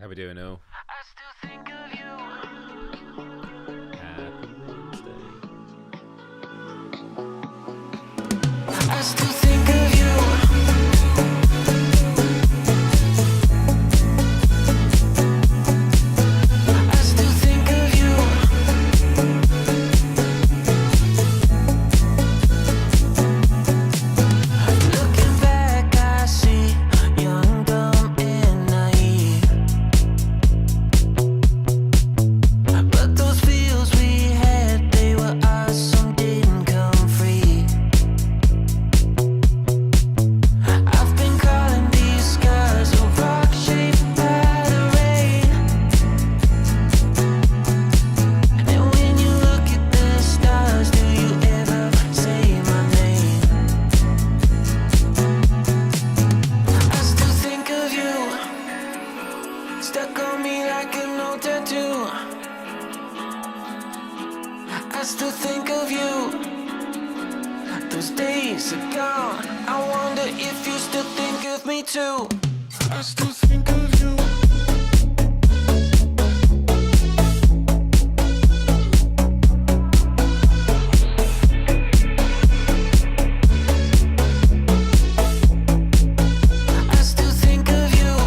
How we doing, O? I still think of you. Happy Wednesday. I still think of you. I still think of you. Looking back, I see young, dumb, and naive. But those feels we had, they were ours, some didn't come free. I've been calling these skies a rock-shaped pattern. And when you look at the stars, do you ever say my name? I still think of you, stuck on me like an old tattoo. I still think of you, those days are gone. I wonder if you still think of me too. I still think of you. I still think of you.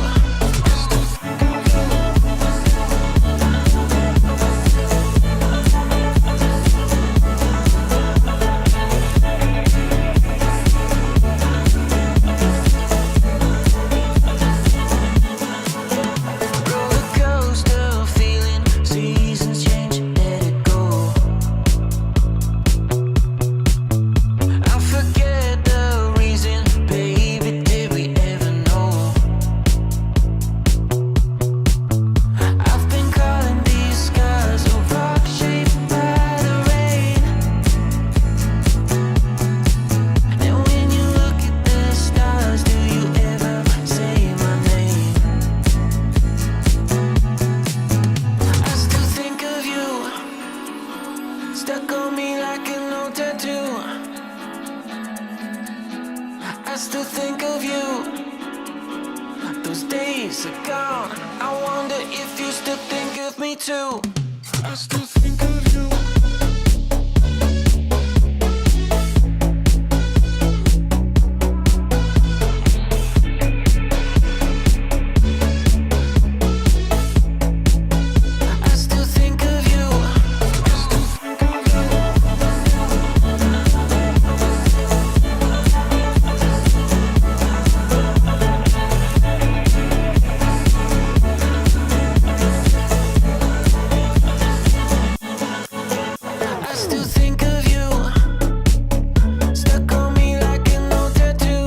Roller coaster feeling, seasons change, let it go. I forget the reason, baby, did we ever know? I've been calling these skies a rock-shaped pattern. And when you look at the stars, do you ever say my name? I still think of you, stuck on me like an old tattoo. I still think of you, those days are gone. I wonder if you still think of me too. I still think of you. I still think of you. I still think of you. I still think of you, stuck on me like an old tattoo.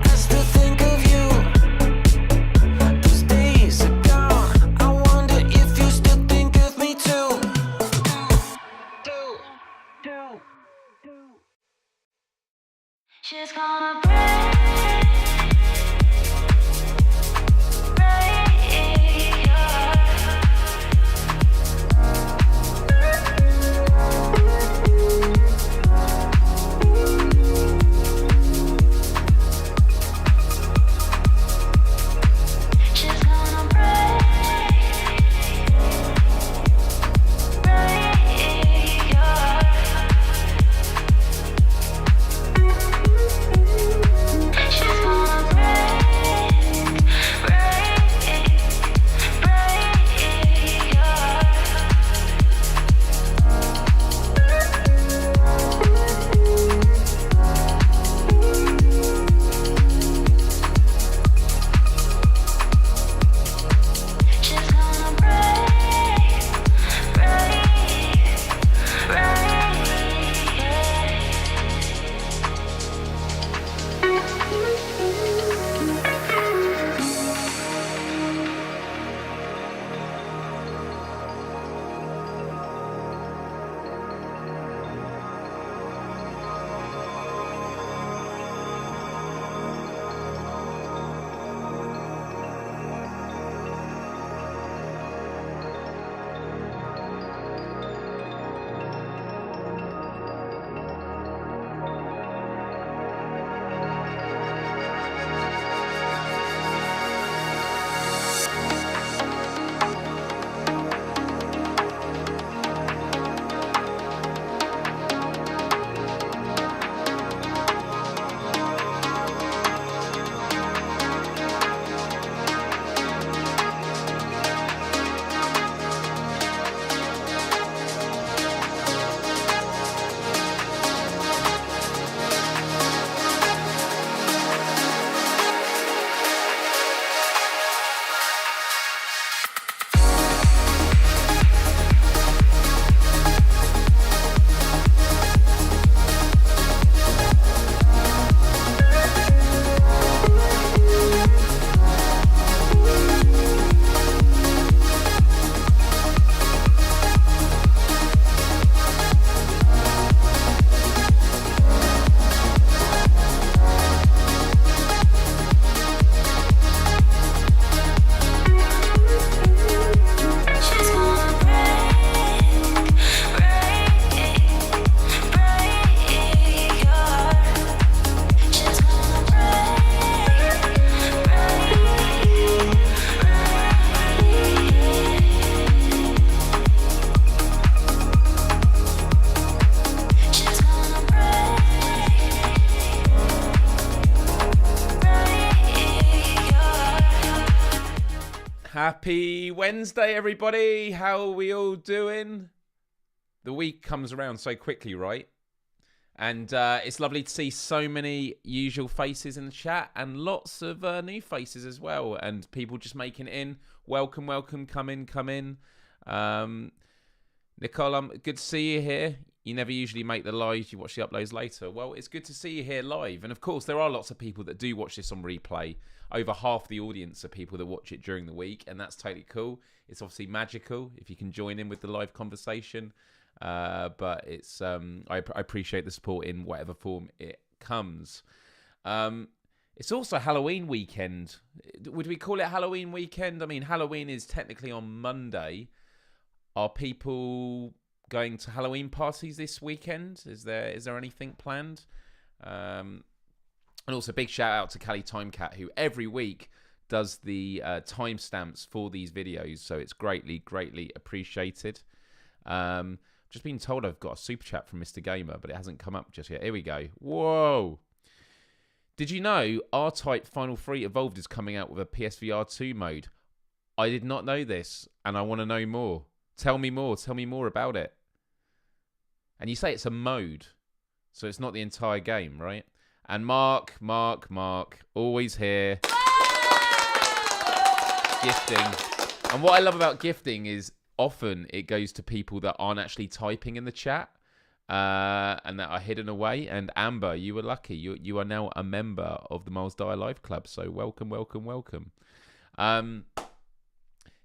I still think of you, those days are gone. I wonder if you still think of me too. She's gonna break your heart. She's gonna break your heart. Happy Wednesday, everybody. How are we all doing? The week comes around so quickly, right? And it's lovely to see so many usual faces in the chat and lots of new faces as well. And people just making it in. Welcome, welcome. Come in, come in. Nicole, good to see you here. You never usually make the lives. You watch the uploads later. Well, it's good to see you here live. And, of course, there are lots of people that do watch this on replay. Over half the audience are people that watch it during the week. And that's totally cool. It's obviously magical if you can join in with the live conversation. But it's I appreciate the support in whatever form it comes. It's also Halloween weekend. Would we call it Halloween weekend? I mean, Halloween is technically on Monday. Are people going to Halloween parties this weekend? Is there anything planned? And also big shout out to Callie Timecat, who every week does the timestamps for these videos. So it's greatly appreciated. Just been told I've got a super chat from Mr. Gamer, but it hasn't come up just yet. Here we go. Whoa. Did you know R-Type Final 3 Evolved is coming out with a PSVR 2 mode? I did not know this, and I want to know more. Tell me more. Tell me more about it. And you say it's a mode, so it's not the entire game, right? And Mark, always here. Gifting. And what I love about gifting is often it goes to people that aren't actually typing in the chat and that are hidden away. And Amber, you were lucky. You are now a member of the Myles Dyer Live Club. So welcome.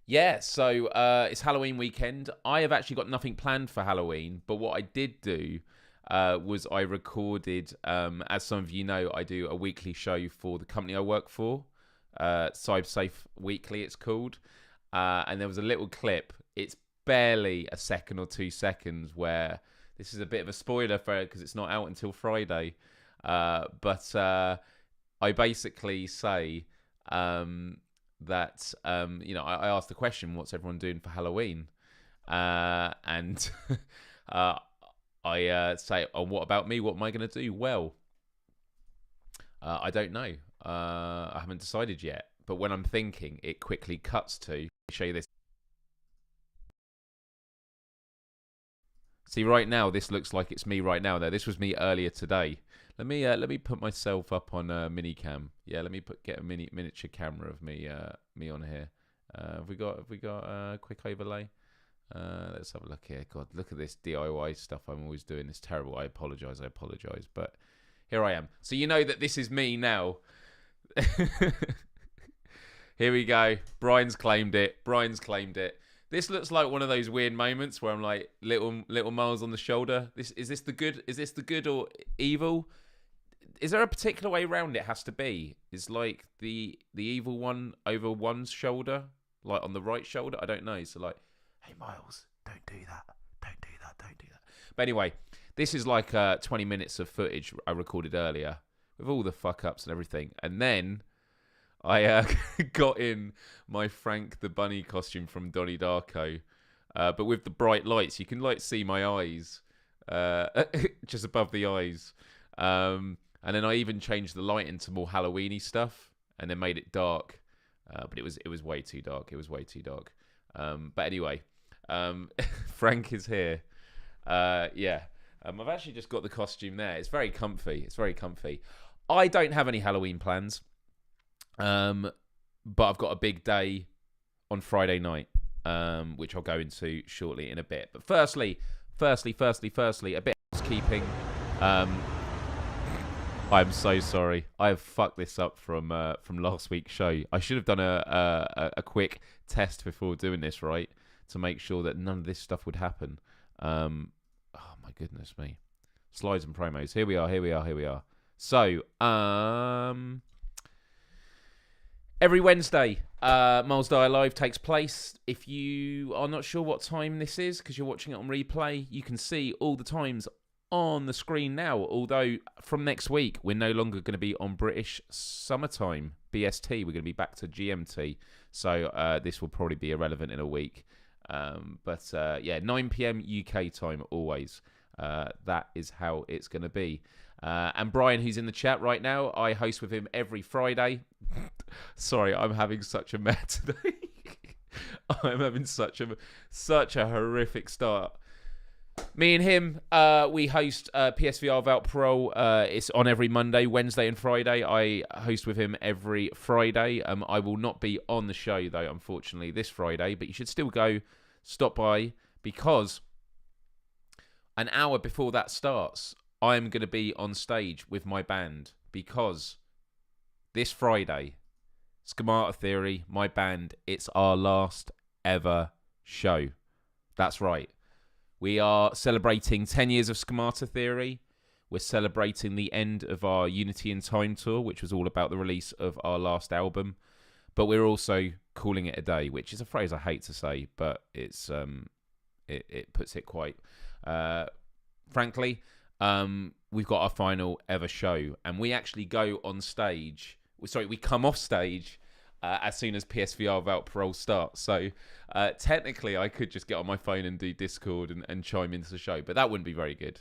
Yeah, so it's Halloween weekend. I have actually got nothing planned for Halloween. But what I did do was I recorded, as some of you know, I do a weekly show for the company I work for. CybSafe Weekly, it's called. And there was a little clip. It's barely a second or 2 seconds where this is a bit of a spoiler for it because it's not out until Friday. But I basically say that, I asked the question, what's everyone doing for Halloween? And I say, oh, what about me? What am I going to do? Well, I don't know. I haven't decided yet. But when I'm thinking, it quickly cuts to, let me show you this. See, right now, this looks like it's me right now. Though this was me earlier today. Let me put myself up on Minicam. Yeah, let me get a miniature camera of me on here. Have we got a quick overlay? Let's have a look here. God, look at this DIY stuff I'm always doing. It's terrible. I apologise. But here I am. So you know that this is me now. Here we go. Brian's claimed it. This looks like one of those weird moments where I'm like little Miles on the shoulder. Is this the good or evil? Is there a particular way around it has to be? Is like the evil one over one's shoulder, like on the right shoulder? I don't know. So like, hey Miles, don't do that. But anyway, this is like 20 minutes of footage I recorded earlier with all the fuck ups and everything, and then I got in my Frank the Bunny costume from Donnie Darko, but with the bright lights, you can like see my eyes just above the eyes, and then I even changed the light into more Halloween-y stuff, and then made it dark, but it was way too dark. But anyway, Frank is here. Yeah, I've actually just got the costume there. It's very comfy. I don't have any Halloween plans. But I've got a big day on Friday night, which I'll go into shortly in a bit. But firstly, a bit of housekeeping. I'm so sorry. I have fucked this up from last week's show. I should have done a quick test before doing this, right, to make sure that none of this stuff would happen. Oh my goodness me. Slides and promos. Here we are. So, every Wednesday, Myles Dyer Live takes place. If you are not sure what time this is because you're watching it on replay, you can see all the times on the screen now. Although from next week, we're no longer going to be on British summertime, BST. We're going to be back to GMT. So this will probably be irrelevant in a week. But 9 p.m. UK time always. That is how it's going to be. And Brian, who's in the chat right now, I host with him every Friday. Sorry, I'm having such a mad today. I'm having such a horrific start. Me and him, we host PSVR without Parole. It's on every Monday, Wednesday, and Friday. I host with him every Friday. I will not be on the show, though, unfortunately, this Friday. But you should still stop by, because an hour before that starts, I am going to be on stage with my band. Because this Friday, Schemata Theory, my band, it's our last ever show. That's right. We are celebrating 10 years of Schemata Theory. We're celebrating the end of our Unity in Time tour, which was all about the release of our last album. But we're also calling it a day, which is a phrase I hate to say, but it's it puts it quite frankly. We've got our final ever show, and we actually go on stage. We come off stage as soon as PSVR without Parole starts. So technically, I could just get on my phone and do Discord and chime into the show, but that wouldn't be very good.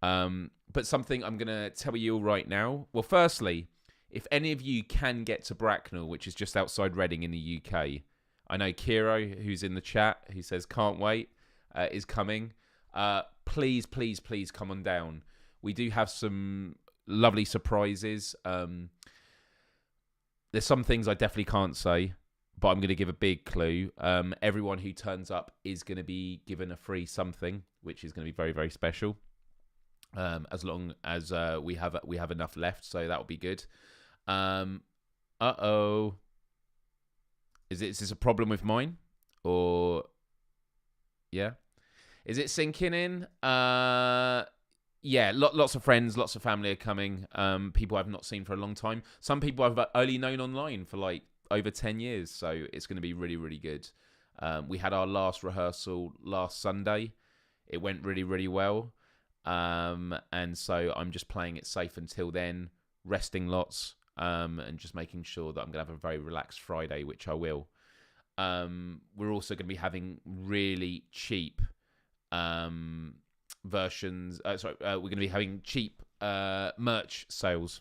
But something I'm going to tell you all right now. Well, firstly, if any of you can get to Bracknell, which is just outside Reading in the UK, I know Kiro, who's in the chat, who says can't wait, is coming. Please come on down. We do have some lovely surprises. There's some things I definitely can't say, but I'm going to give a big clue. Everyone who turns up is going to be given a free something, which is going to be very, very special. As long as we have enough left, so that will be good. Is this a problem with mine, or yeah? Is it sinking in? Yeah, lots of friends, lots of family are coming. People I've not seen for a long time. Some people I've only known online for like over 10 years. So it's going to be really, really good. We had our last rehearsal last Sunday. It went really, really well. And so I'm just playing it safe until then, resting lots, and just making sure that I'm going to have a very relaxed Friday, which I will. We're also going to be having really cheap versions. We're going to be having cheap merch sales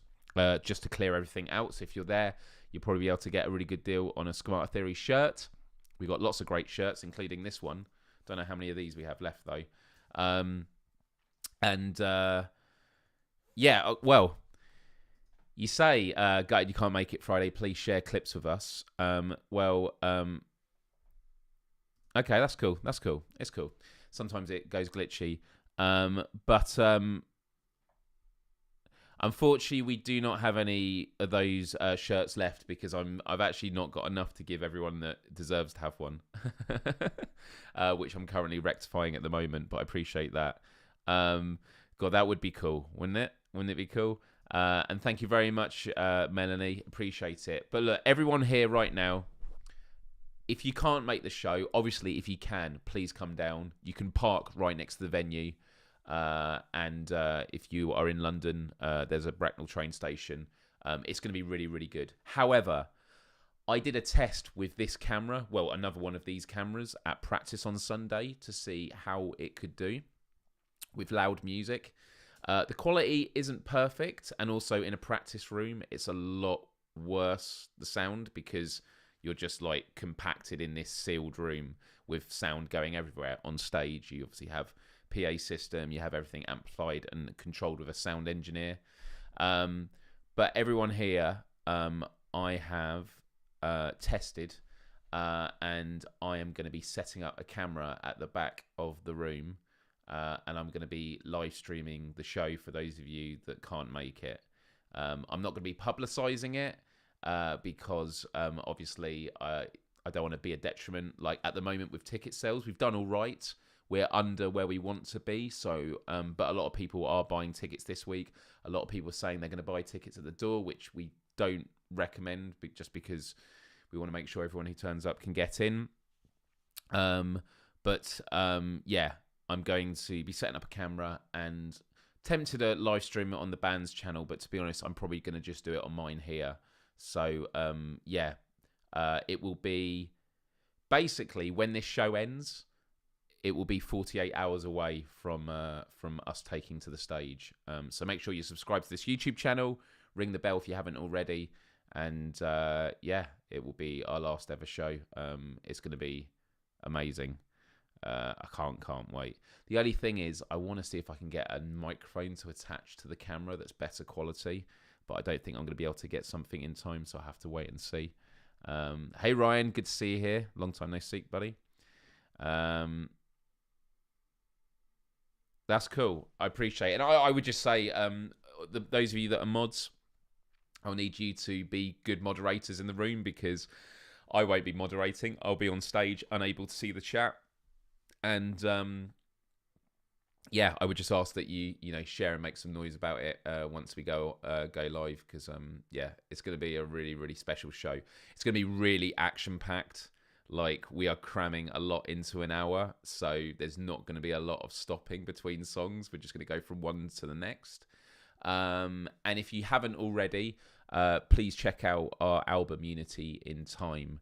just to clear everything out. So if you're there, you'll probably be able to get a really good deal on a Schemata Theory shirt. We've got lots of great shirts, including this one. Don't know how many of these we have left though. Yeah, well, you say, gutted you can't make it Friday, please share clips with us. Okay, that's cool. It's cool. Sometimes it goes glitchy. But unfortunately, we do not have any of those shirts left, because I've actually not got enough to give everyone that deserves to have one, which I'm currently rectifying at the moment. But I appreciate that. God, that would be cool, wouldn't it? Wouldn't it be cool? And thank you very much, Melanie. Appreciate it. But look, everyone here right now, if you can't make the show, obviously, if you can, please come down. You can park right next to the venue. And if you are in London, there's a Bracknell train station. It's going to be really, really good. However, I did a test with this camera, well, another one of these cameras, at practice on Sunday to see how it could do with loud music. The quality isn't perfect, and also in a practice room, it's a lot worse, the sound, because you're just like compacted in this sealed room with sound going everywhere. On stage, you obviously have PA system, you have everything amplified and controlled with a sound engineer. But everyone here, I have tested, and I am going to be setting up a camera at the back of the room, and I'm going to be live streaming the show for those of you that can't make it. I'm not going to be publicizing it, because obviously I don't want to be a detriment. Like at the moment with ticket sales, we've done all right. We're under where we want to be. So, but a lot of people are buying tickets this week. A lot of people are saying they're going to buy tickets at the door, which we don't recommend, just because we want to make sure everyone who turns up can get in. Yeah, I'm going to be setting up a camera and tempted to live stream it on the band's channel, but to be honest, I'm probably going to just do it on mine here. So, it will be basically when this show ends, it will be 48 hours away from us taking to the stage. So make sure you subscribe to this YouTube channel, ring the bell if you haven't already, And it will be our last ever show. It's going to be amazing. I can't wait. The only thing is, I want to see if I can get a microphone to attach to the camera that's better quality, but I don't think I'm going to be able to get something in time, so I have to wait and see. Hey Ryan, good to see you here. Long time no see, buddy. That's cool. I appreciate it. And I would just say, those of you that are mods, I'll need you to be good moderators in the room, because I won't be moderating. I'll be on stage, unable to see the chat. And I would just ask that you share and make some noise about it once we go live, because it's going to be a really, really special show. It's going to be really action packed. Like, we are cramming a lot into an hour, so there's not going to be a lot of stopping between songs. We're just going to go from one to the next. And if you haven't already, please check out our album Unity in Time.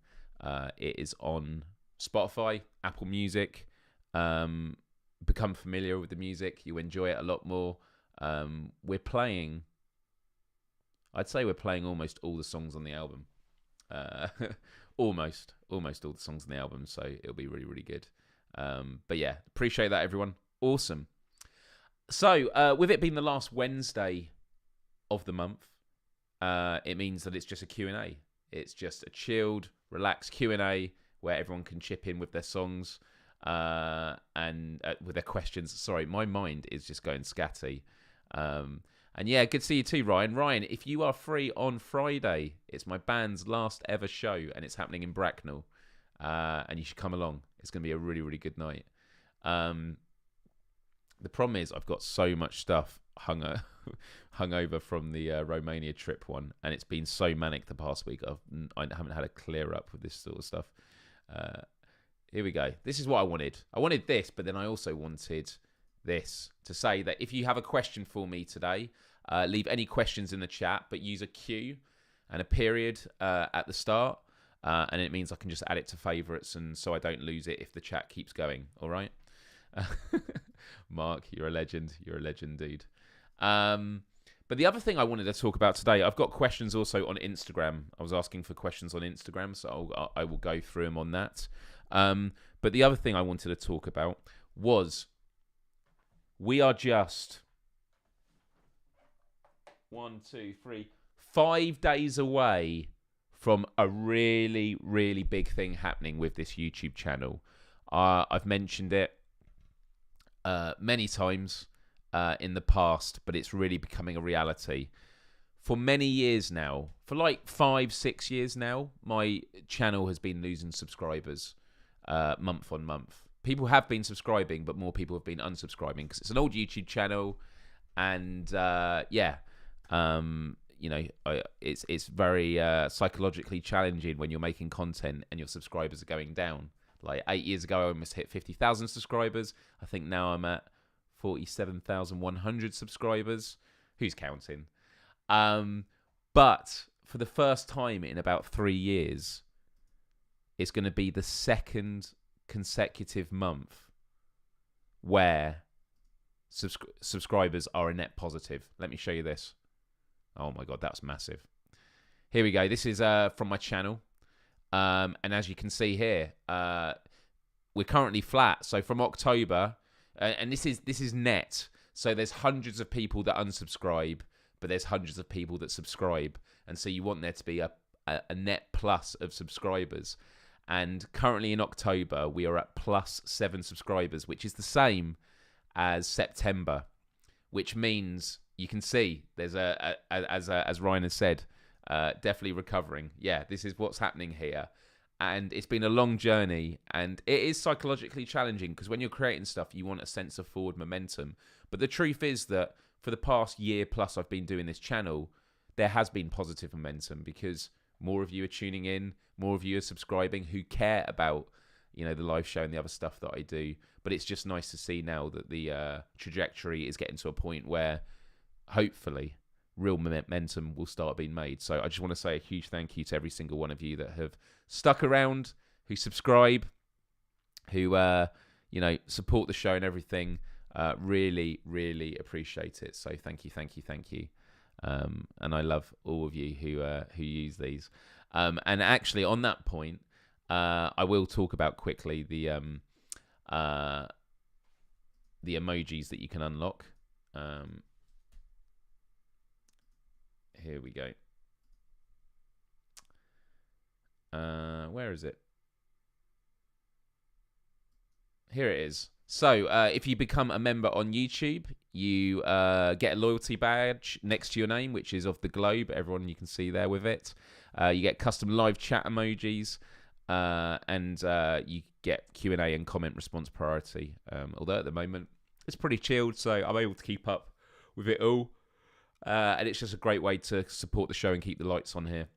It is on Spotify, Apple Music. Become familiar with the music. You enjoy it a lot more. I'd say we're playing almost all the songs on the album. Almost all the songs on the album, so it'll be really, really good. But yeah, appreciate that, everyone. Awesome. So, with it being the last Wednesday of the month, it means that it's just a Q&A. It's just a chilled, relaxed Q&A where everyone can chip in with their songs and with their questions. Sorry, my mind is just going scatty. And yeah, good to see you too, Ryan. Ryan, if you are free on Friday, it's my band's last ever show, and it's happening in Bracknell. And you should come along. It's going to be a really, really good night. The problem is I've got so much stuff hung over from the Romania trip one, and it's been so manic the past week. I haven't had a clear up with this sort of stuff. Here we go. This is what I wanted. I wanted this, but then I also wanted this to say that if you have a question for me today, leave any questions in the chat, but use a Q and a period at the start, and it means I can just add it to favourites, and so I don't lose it if the chat keeps going. All right. Mark, you're a legend. You're a legend, dude. But the other thing I wanted to talk about today, I've got questions also on Instagram. I was asking for questions on Instagram, so I will go through them on that. But the other thing I wanted to talk about was we are just 5 days away from a really, really big thing happening with this YouTube channel. I've mentioned it many times in the past, but it's really becoming a reality. For many years now, for like 5-6 years now, my channel has been losing subscribers month on month. People have been subscribing, but more people have been unsubscribing because it's an old YouTube channel, and it's very psychologically challenging when you're making content and your subscribers are going down. Like 8 years ago, I almost hit 50,000 subscribers. I think now I'm at 47,100 subscribers. Who's counting? But for the first time in about 3 years, it's going to be the second consecutive month where subscribers are a net positive. Let me show you this. Oh my God, that's massive. Here we go. This is from my channel. And as you can see here, we're currently flat. So from October, and this is net. So there's hundreds of people that unsubscribe, but there's hundreds of people that subscribe. And so you want there to be a net plus of subscribers. And currently in October, we are at +7 subscribers, which is the same as September, which means you can see there's as Ryan has said, definitely recovering. Yeah, this is what's happening here. And it's been a long journey, and it is psychologically challenging because when you're creating stuff, you want a sense of forward momentum. But the truth is that for the past year plus I've been doing this channel, there has been positive momentum because more of you are tuning in, more of you are subscribing who care about, the live show and the other stuff that I do. But it's just nice to see now that the trajectory is getting to a point where hopefully real momentum will start being made. So I just want to say a huge thank you to every single one of you that have stuck around, who subscribe, who support the show and everything. Really, really appreciate it. So thank you. And I love all of you who use these. And actually, on that point, I will talk about quickly the emojis that you can unlock. Here we go. Where is it? Here it is. So, if you become a member on YouTube, you get a loyalty badge next to your name, which is of the globe. Everyone you can see there with it. You get custom live chat emojis, and you get Q&A and comment response priority. Although at the moment it's pretty chilled, so I'm able to keep up with it all. And it's just a great way to support the show and keep the lights on here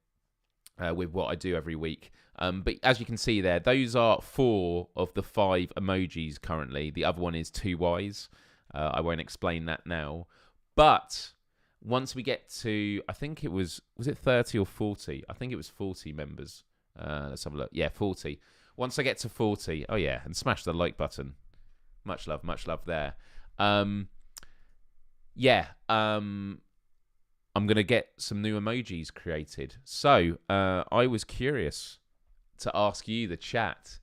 with what I do every week. But as you can see there, those are 4 of the 5 emojis currently. The other one is 2 Ys. I won't explain that now. But once we get to, I think it was it 30 or 40? I think it was 40 members. Let's have a look. Yeah, 40. Once I get to 40, oh yeah, and smash the like button. Much love there. I'm going to get some new emojis created. So I was curious to ask you, the chat,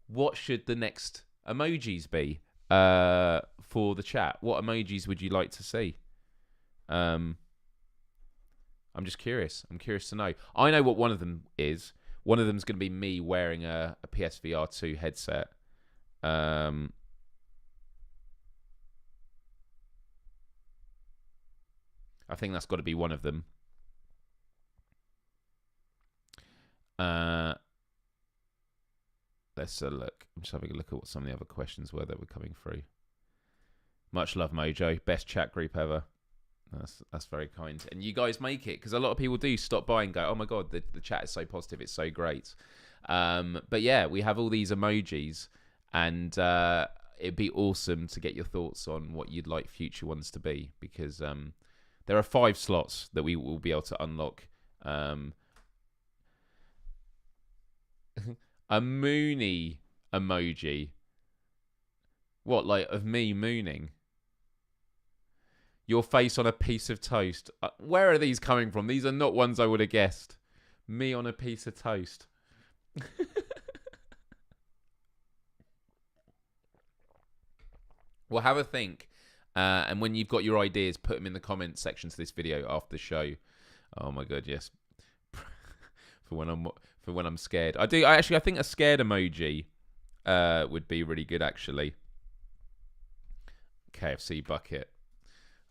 what should the next emojis be for the chat? What emojis would you like to see? I'm just curious. I'm curious to know. I know what one of them is. One of them is going to be me wearing a PSVR 2 headset. I think that's got to be one of them. Let's look. I'm just having a look at what some of the other questions were that were coming through. Much love, Mojo. Best chat group ever. That's very kind. And you guys make it, because a lot of people do stop by and go, oh my God, the chat is so positive. It's so great. But yeah, we have all these emojis, and it'd be awesome to get your thoughts on what you'd like future ones to be, because there are 5 slots that we will be able to unlock. A moony emoji. What, like of me mooning? Your face on a piece of toast. Where are these coming from? These are not ones I would have guessed. Me on a piece of toast. Well, have a think. And when you've got your ideas, put them in the comments section to this video after the show. Oh my God, yes. for when I'm scared. I think a scared emoji would be really good, actually. KFC bucket.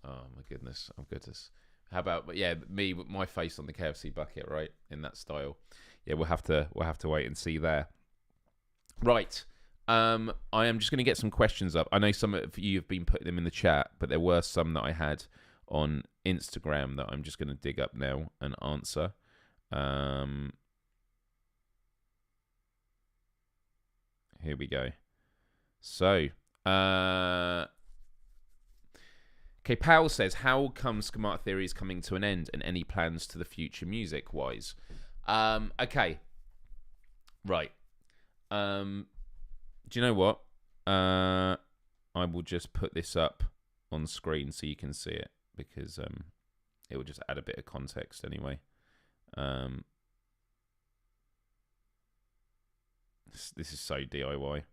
Oh my goodness. How about, yeah, me with my face on the KFC bucket, right? In that style. Yeah, we'll have to wait and see there. Right. I am just going to get some questions up. I know some of you have been putting them in the chat, but there were some that I had on Instagram that I'm just going to dig up now and answer. Here we go. So, okay, Powell says, how come Schemata Theory is coming to an end, and any plans to the future music-wise? Okay. Right. Do you know what? I will just put this up on screen so you can see it, because it will just add a bit of context anyway. This is so DIY.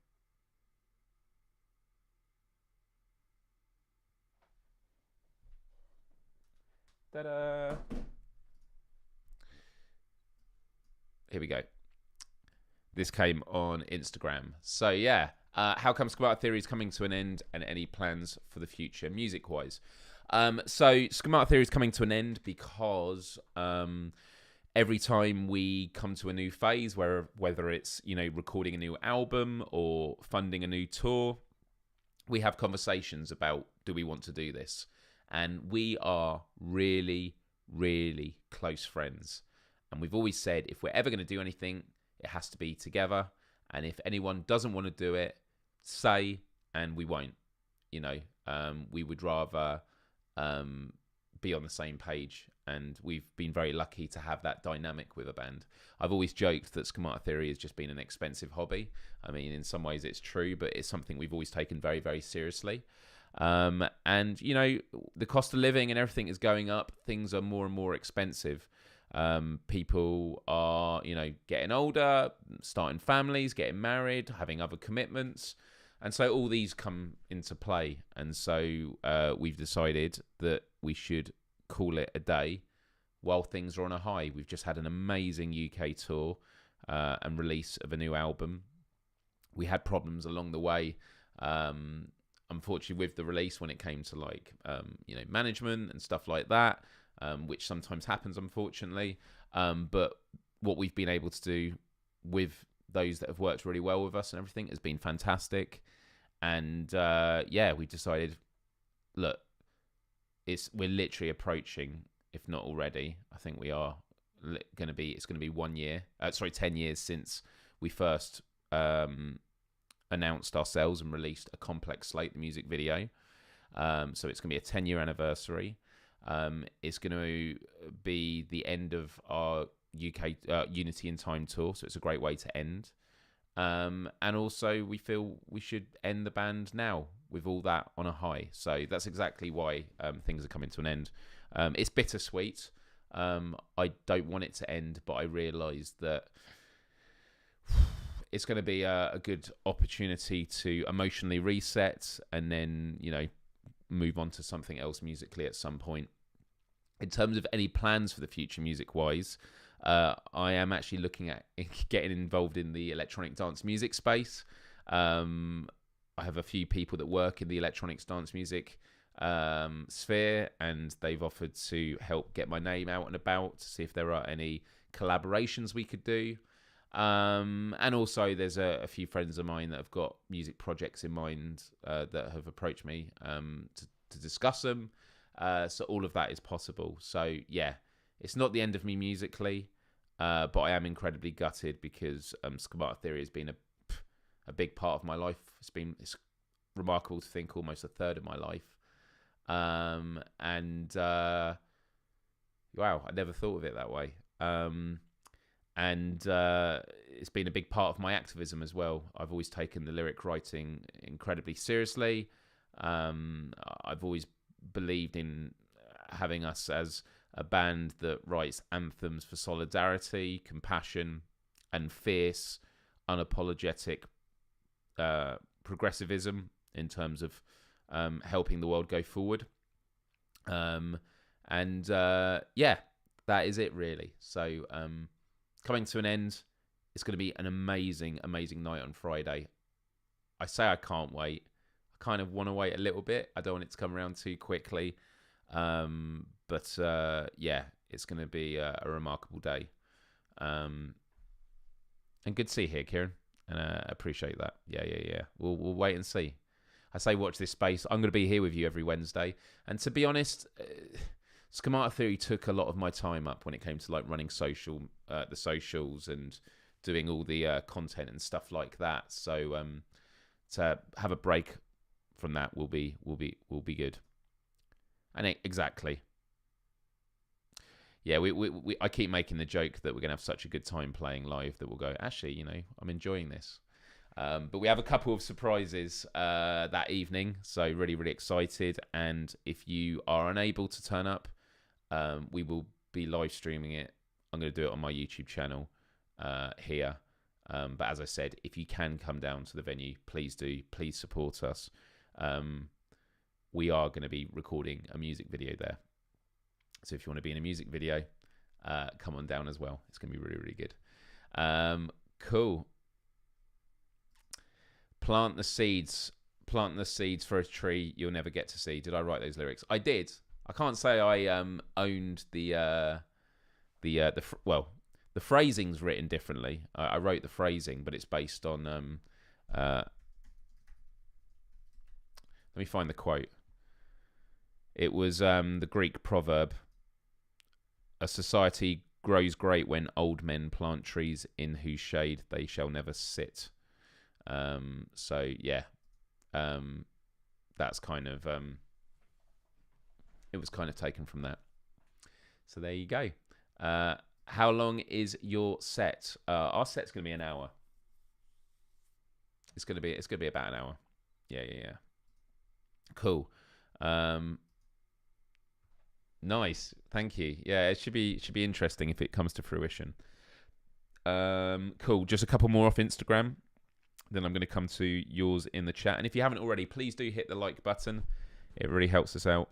Ta-da! Here we go. This came on Instagram. So yeah, how come Schemata Theory is coming to an end, and any plans for the future music-wise? So Schemata Theory is coming to an end because every time we come to a new phase, whether it's, you know, recording a new album or funding a new tour, we have conversations about, do we want to do this? And we are really, really close friends. And we've always said, if we're ever going to do anything, it has to be together. And if anyone doesn't want to do it, say, and we won't. You know, we would rather be on the same page. And we've been very lucky to have that dynamic with a band. I've always joked that Schemata Theory has just been an expensive hobby. I mean, in some ways it's true, but it's something we've always taken very, very seriously. And the cost of living and everything is going up. Things are more and more expensive. People are, getting older, starting families, getting married, having other commitments. And so all these come into play. And so we've decided that we should call it a day while things are on a high. We've just had an amazing UK tour and release of a new album. We had problems along the way, unfortunately, with the release when it came to management and stuff like that, which sometimes happens, unfortunately. But what we've been able to do with those that have worked really well with us and everything has been fantastic. And we decided, look, we're literally approaching, if not already, I think we are going to be. It's going to be 10 years since we first announced ourselves and released a Complex Slate, the music video. So it's going to be a 10-year anniversary. It's going to be the end of our UK Unity in Time tour, so it's a great way to end. And also, we feel we should end the band now with all that on a high. So that's exactly why things are coming to an end. It's bittersweet. I don't want it to end, but I realise that it's going to be a good opportunity to emotionally reset and then, move on to something else musically at some point. In terms of any plans for the future music-wise, I am actually looking at getting involved in the electronic dance music space. I have a few people that work in the electronic dance music sphere, and they've offered to help get my name out and about to see if there are any collaborations we could do. And also there's a few friends of mine that have got music projects in mind that have approached me to discuss them. So all of that is possible. So yeah, it's not the end of me musically, but I am incredibly gutted because Schemata Theory has been a big part of my life. It's remarkable to think almost a third of my life. Wow, I never thought of it that way. And it's been a big part of my activism as well. I've always taken the lyric writing incredibly seriously. I've always believed in having us as a band that writes anthems for solidarity, compassion, and fierce, unapologetic progressivism in terms of helping the world go forward. That is it really. So coming to an end, it's going to be an amazing, amazing night on Friday. I say I can't wait. I kind of want to wait a little bit. I don't want it to come around too quickly. But it's going to be a remarkable day. And good to see you here, Kieran. And I appreciate that. Yeah. We'll wait and see. I say watch this space. I'm going to be here with you every Wednesday. And to be honest, Schemata Theory took a lot of my time up when it came to running the socials and doing all the content and stuff like that. So to have a break from that will be good. And exactly. Yeah, we I keep making the joke that we're gonna have such a good time playing live that we'll go, actually, I'm enjoying this. But we have a couple of surprises that evening, so really, really excited. And if you are unable to turn up, we will be live streaming it. I'm going to do it on my YouTube channel here. But as I said, if you can come down to the venue, please do. Please support us. We are going to be recording a music video there. So if you want to be in a music video, come on down as well. It's going to be really, really good. Cool. Plant the seeds for a tree you'll never get to see. Did I write those lyrics? I did. I can't say I owned the phrasing's written differently. I wrote the phrasing, but it's based on let me find the quote. It was the Greek proverb, "A society grows great when old men plant trees in whose shade they shall never sit." That's kind of it was kind of taken from that. So there you go. How long is your set? Our set's going to be an hour. It's going to be about an hour. Yeah. Cool. Nice. Thank you. Yeah, it should be interesting if it comes to fruition. Cool. Just a couple more off Instagram. Then I'm going to come to yours in the chat. And if you haven't already, please do hit the like button. It really helps us out.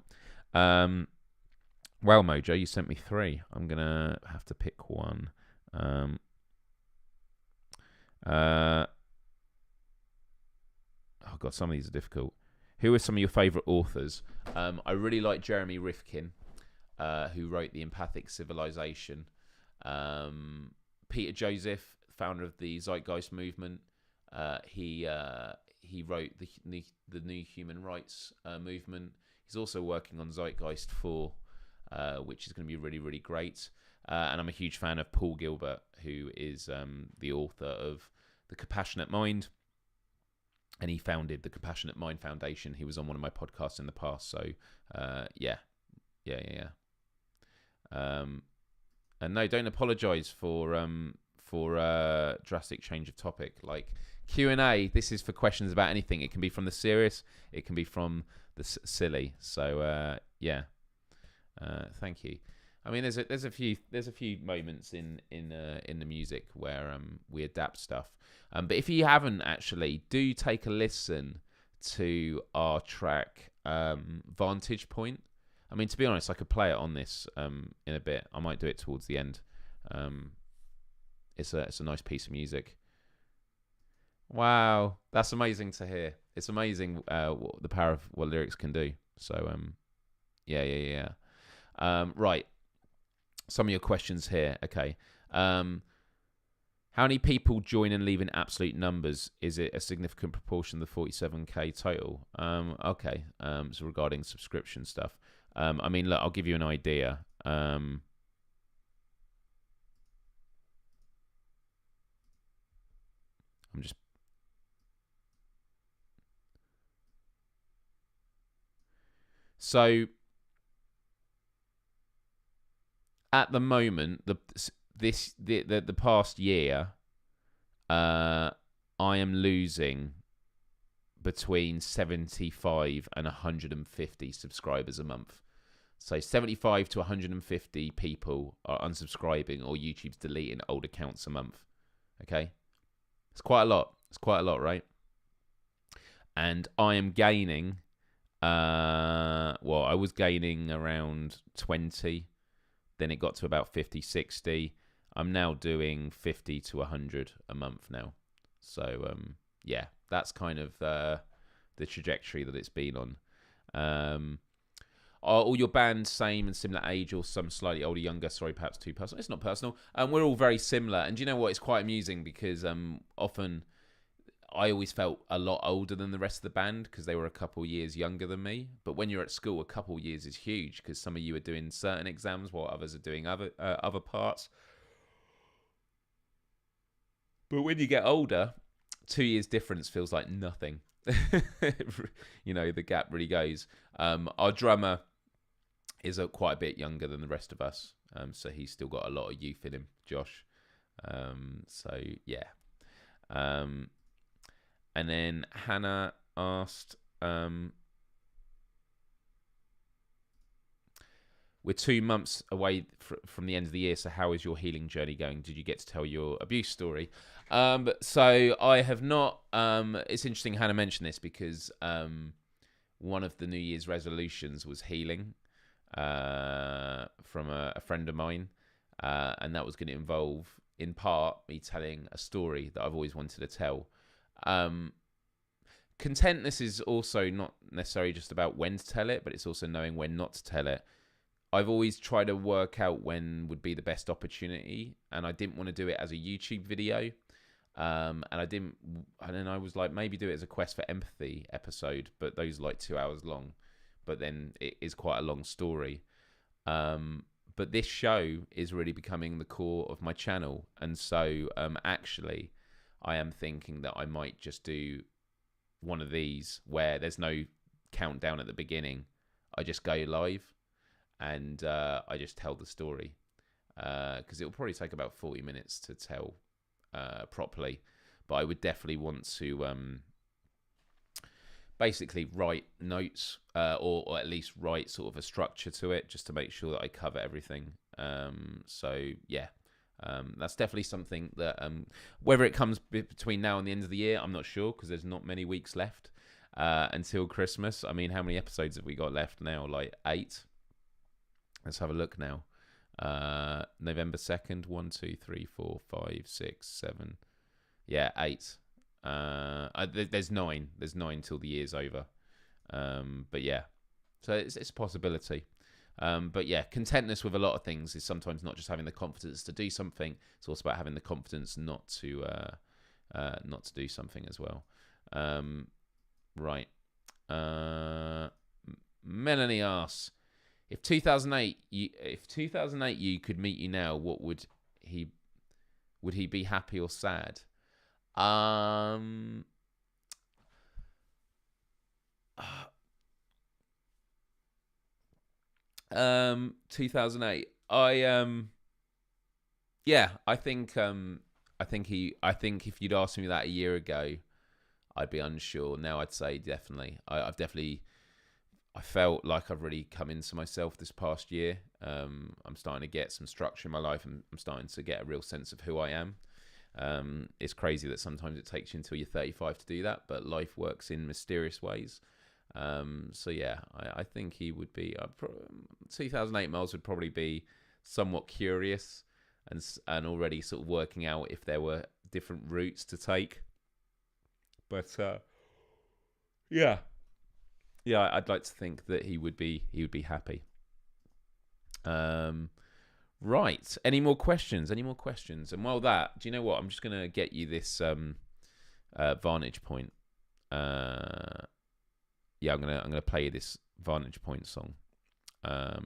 Well, Mojo, you sent me 3. I'm going to have to pick one. Oh, God, some of these are difficult. Who are some of your favourite authors? I really like Jeremy Rifkin, who wrote The Empathic Civilization. Peter Joseph, founder of the Zeitgeist movement. He wrote the New Human Rights movement. He's also working on Zeitgeist 4, which is going to be really, really great. And I'm a huge fan of Paul Gilbert, who is the author of The Compassionate Mind. And he founded the Compassionate Mind Foundation. He was on one of my podcasts in the past. So, yeah. And no, don't apologise for drastic change of topic. Like Q&A, this is for questions about anything. It can be from the serious, it can be from the silly. So, yeah. Thank you. I mean, there's a few moments in the music where we adapt stuff. But if you haven't actually, do take a listen to our track Vantage Point. I mean, to be honest, I could play it on this in a bit. I might do it towards the end. It's a nice piece of music. Wow, that's amazing to hear. It's amazing the power of what lyrics can do. So yeah. Right. Some of your questions here. Okay. How many people join and leave in absolute numbers? Is it a significant proportion of the 47k total? Okay. So regarding subscription stuff. I mean, look, I'll give you an idea. So at the moment, the past year, I am losing between 75 and 150 subscribers a month. So 75 to 150 people are unsubscribing or YouTube's deleting old accounts a month. Okay? It's quite a lot. It's quite a lot, right? And I am gaining, I was gaining around 20. Then it got to about 50, 60. I'm now doing 50 to 100 a month now. So, yeah, that's kind of the trajectory that it's been on. Are all your bands same and similar age or some slightly older, younger? Sorry, perhaps too personal. It's not personal. We're all very similar. And do you know what? It's quite amusing because often I always felt a lot older than the rest of the band because they were a couple years younger than me. But when you're at school, a couple years is huge because some of you are doing certain exams while others are doing other parts. But when you get older, 2 years difference feels like nothing. You know, the gap really goes. Our drummer is quite a bit younger than the rest of us. So he's still got a lot of youth in him, Josh. So, yeah. And then Hannah asked, we're 2 months away from the end of the year, so how is your healing journey going? Did you get to tell your abuse story? So I have not. It's interesting Hannah mentioned this because one of the New Year's resolutions was healing from a friend of mine, and that was going to involve, in part, me telling a story that I've always wanted to tell. Contentness is also not necessarily just about when to tell it, but it's also knowing when not to tell it. I've always tried to work out when would be the best opportunity, and I didn't want to do it as a YouTube video. And then I was like, maybe do it as a Quest for Empathy episode, but those are like 2 hours long. But then it is quite a long story. But this show is really becoming the core of my channel, and so actually, I am thinking that I might just do one of these where there's no countdown at the beginning. I just go live and I just tell the story because it'll probably take about 40 minutes to tell properly. But I would definitely want to basically write notes or at least write sort of a structure to it just to make sure that I cover everything. So yeah, that's definitely something that whether it comes between now and the end of the year, I'm not sure, because there's not many weeks left until Christmas. I mean, how many episodes have we got left now? Like 8. Let's have a look now. November 2nd, 1, 2, 3, 4, 5, 6, 7. Yeah, 8. There's 9. There's 9 till the year's over. But yeah, so it's a possibility. But yeah, contentness with a lot of things is sometimes not just having the confidence to do something. It's also about having the confidence not to do something as well. Right. Melanie asks, if 2008 you could meet you now, what would he be happy or sad? 2008. I think if you'd asked me that a year ago, I'd be unsure. Now I'd say definitely. I felt like I've really come into myself this past year. I'm starting to get some structure in my life, and I'm starting to get a real sense of who I am. It's crazy that sometimes it takes you until you're 35 to do that, but life works in mysterious ways. So yeah, I think he would be. 2008 Myles would probably be somewhat curious and already sort of working out if there were different routes to take. But yeah, I'd like to think that he would be happy. Right. Any more questions? And while that, do you know what? I'm just gonna get you this Vantage Point. I'm gonna play you this Vantage Point song. Let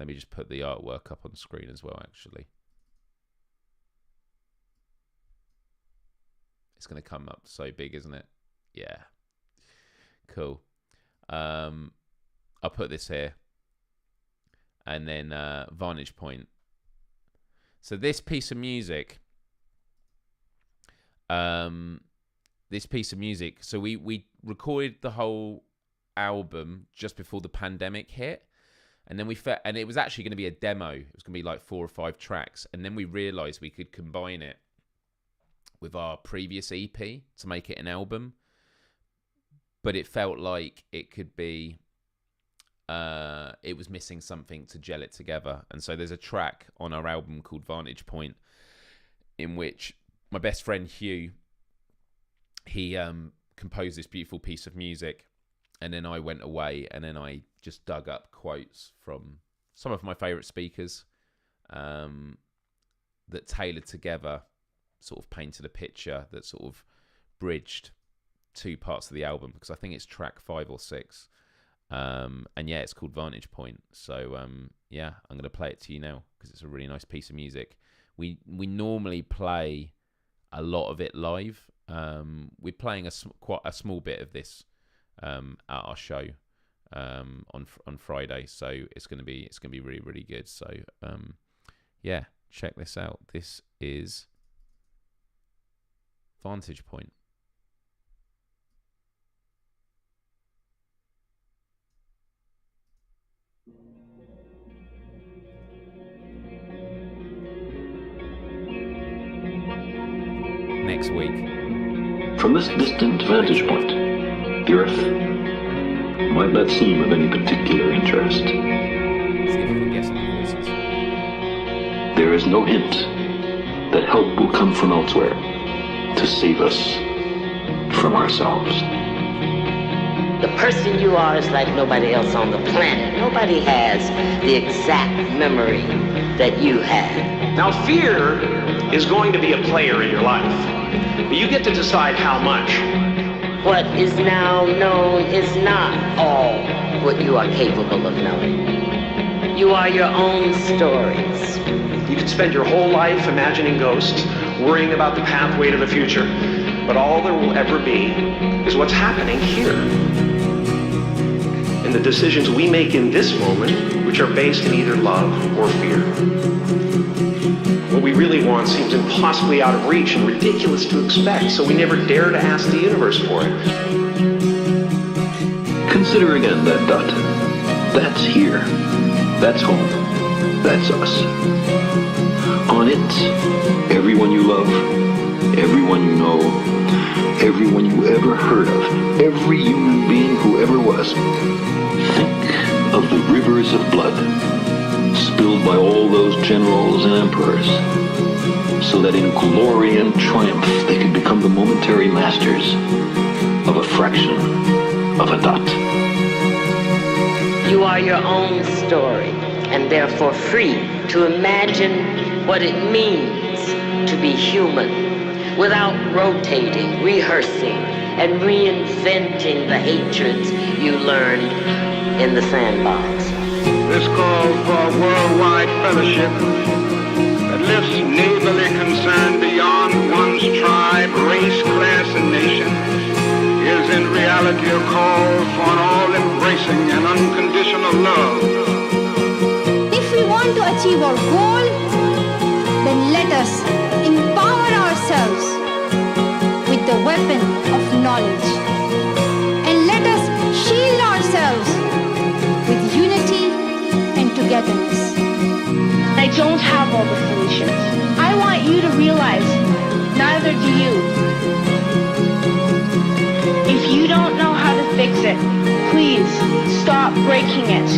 me just put the artwork up on screen as well. Actually, it's gonna come up so big, isn't it? Yeah. Cool. I'll put this here. And then Vantage Point. So this piece of music, so we recorded the whole album just before the pandemic hit, and then and it was actually going to be a demo. It was going to be like 4 or 5 tracks, and then we realised we could combine it with our previous EP to make it an album. But it felt like it could be. It was missing something to gel it together. And so there's a track on our album called Vantage Point in which my best friend Hugh, he composed this beautiful piece of music, and then I went away and then I just dug up quotes from some of my favourite speakers that tailored together sort of painted a picture that sort of bridged 2 parts of the album, because I think it's track 5 or 6. And yeah, it's called Vantage Point. So I'm going to play it to you now because it's a really nice piece of music. We normally play a lot of it live. We're playing quite a small bit of this at our show on Friday, so it's going to be really, really good. So check this out. This is Vantage Point. Next week. From this distant vantage point, the Earth might not seem of any particular interest. See if you can guess any voices. There is no hint that help will come from elsewhere to save us from ourselves. The person you are is like nobody else on the planet. Nobody has the exact memory that you have. Now, fear is going to be a player in your life, but you get to decide how much. What is now known is not all what you are capable of knowing. You are your own stories. You could spend your whole life imagining ghosts, worrying about the pathway to the future, but all there will ever be is what's happening here. And the decisions we make in this moment, which are based in either love or fear. What we we really want seems impossibly out of reach and ridiculous to expect, so we never dare to ask the universe for it. Consider again that dot. That's here. That's home. That's us. On it, everyone you love, everyone you know, everyone you ever heard of, every human being who ever was. Think of the rivers of blood spilled by all those generals and emperors, so that in glory and triumph they could become the momentary masters of a fraction of a dot. You are your own story, and therefore free to imagine what it means to be human without rotating, rehearsing, and reinventing the hatreds you learned in the sandbox. This calls for a worldwide fellowship that lifts neighborly concern beyond one's tribe, race, class, and nation, is in reality a call for an all-embracing and unconditional love. If we want to achieve our goal, then let us empower ourselves with the weapon of knowledge. And let us shield ourselves with unity and togetherness. I don't have all the solutions. I want you to realize neither do you. If you don't know how to fix it, please stop breaking it.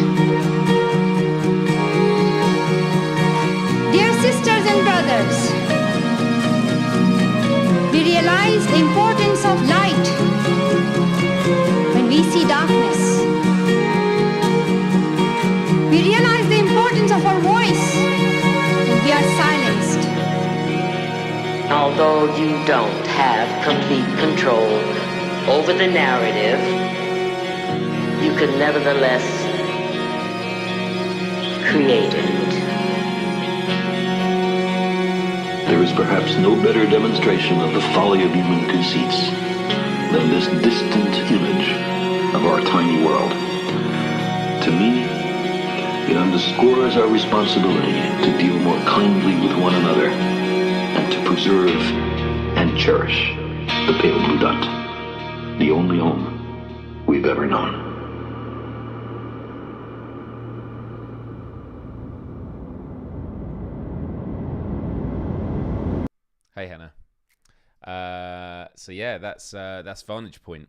Dear sisters and brothers, we realize the importance of light when we see darkness. We realize the importance of our voice when we are silenced. Although you don't have complete control over the narrative, you can nevertheless create it. There is perhaps no better demonstration of the folly of human conceits than this distant image of our tiny world. To me, it underscores our responsibility to deal more kindly with one another and to preserve and cherish the pale blue dot, the only home we've ever known. Hey, Hannah. So yeah, that's Vantage Point.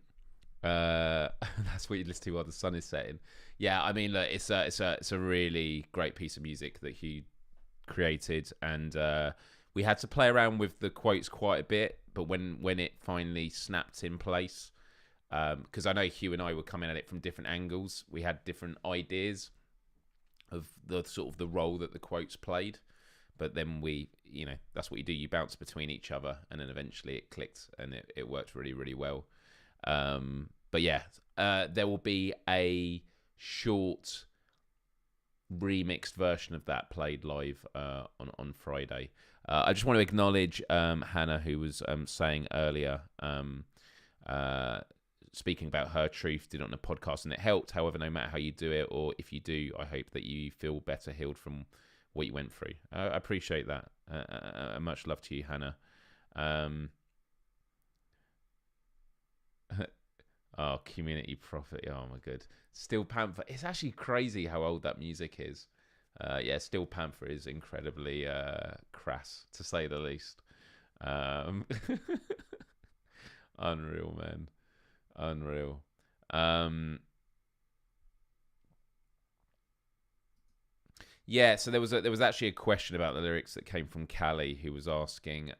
That's what you listen to while the sun is setting. Yeah, I mean, look, it's a really great piece of music that he created, and we had to play around with the quotes quite a bit. But when it finally snapped in place, because I know Hugh and I were coming at it from different angles, we had different ideas of the sort of the role that the quotes played. But then we, that's what you do. You bounce between each other, and then eventually it clicked, and it worked really, really well. But yeah, there will be a short remixed version of that played live on Friday. I just want to acknowledge Hannah, who was saying earlier, speaking about her truth, did it on a podcast, and it helped. However, no matter how you do it, or if you do, I hope that you feel better healed from what you went through. I appreciate that. Much love to you, Hannah. Oh, Community Prophet. Oh my god. Steel Panther. It's actually crazy how old that music is. Yeah, Steel Panther is incredibly crass, to say the least. Unreal, man. Unreal. Yeah, so there was actually a question about the lyrics that came from Callie, who was asking,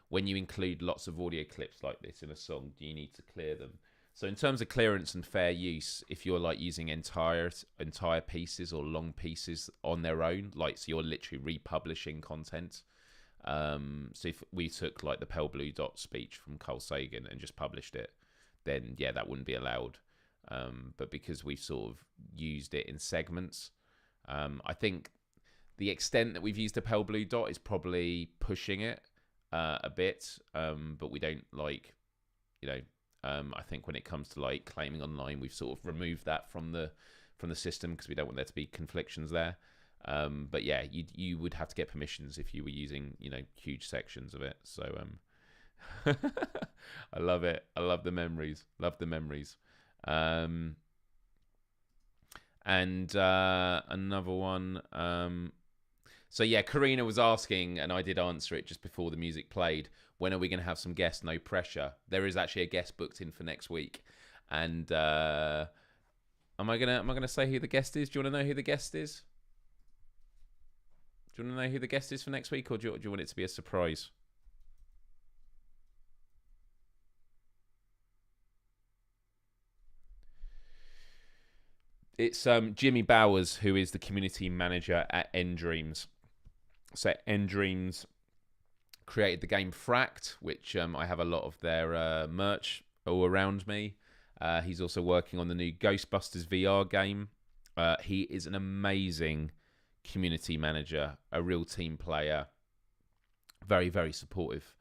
when you include lots of audio clips like this in a song, do you need to clear them? So in terms of clearance and fair use, if you're like using entire pieces or long pieces on their own, like so you're literally republishing content. So if we took like the Pale Blue Dot speech from Carl Sagan and just published it, then yeah, that wouldn't be allowed. But because we've sort of used it in segments, I think the extent that we've used the Pale Blue Dot is probably pushing it a bit, but we don't like, I think when it comes to like claiming online, we've sort of removed that from the system because we don't want there to be conflictions there. But yeah, you would have to get permissions if you were using, you know, huge sections of it. So I love it. I love the memories. Love the memories. And another one. So yeah, Karina was asking, and I did answer it just before the music played. When are we going to have some guests? No pressure. There is actually a guest booked in for next week, and am I gonna say who the guest is? Do you want to know who the guest is? Do you want to know who the guest is for next week, or do you want it to be a surprise? It's Jimmy Bowers, who is the community manager at Endreams. So Endreams created the game Fract, which I have a lot of their merch all around me. He's also working on the new Ghostbusters VR game. He is an amazing community manager, a real team player, very, very supportive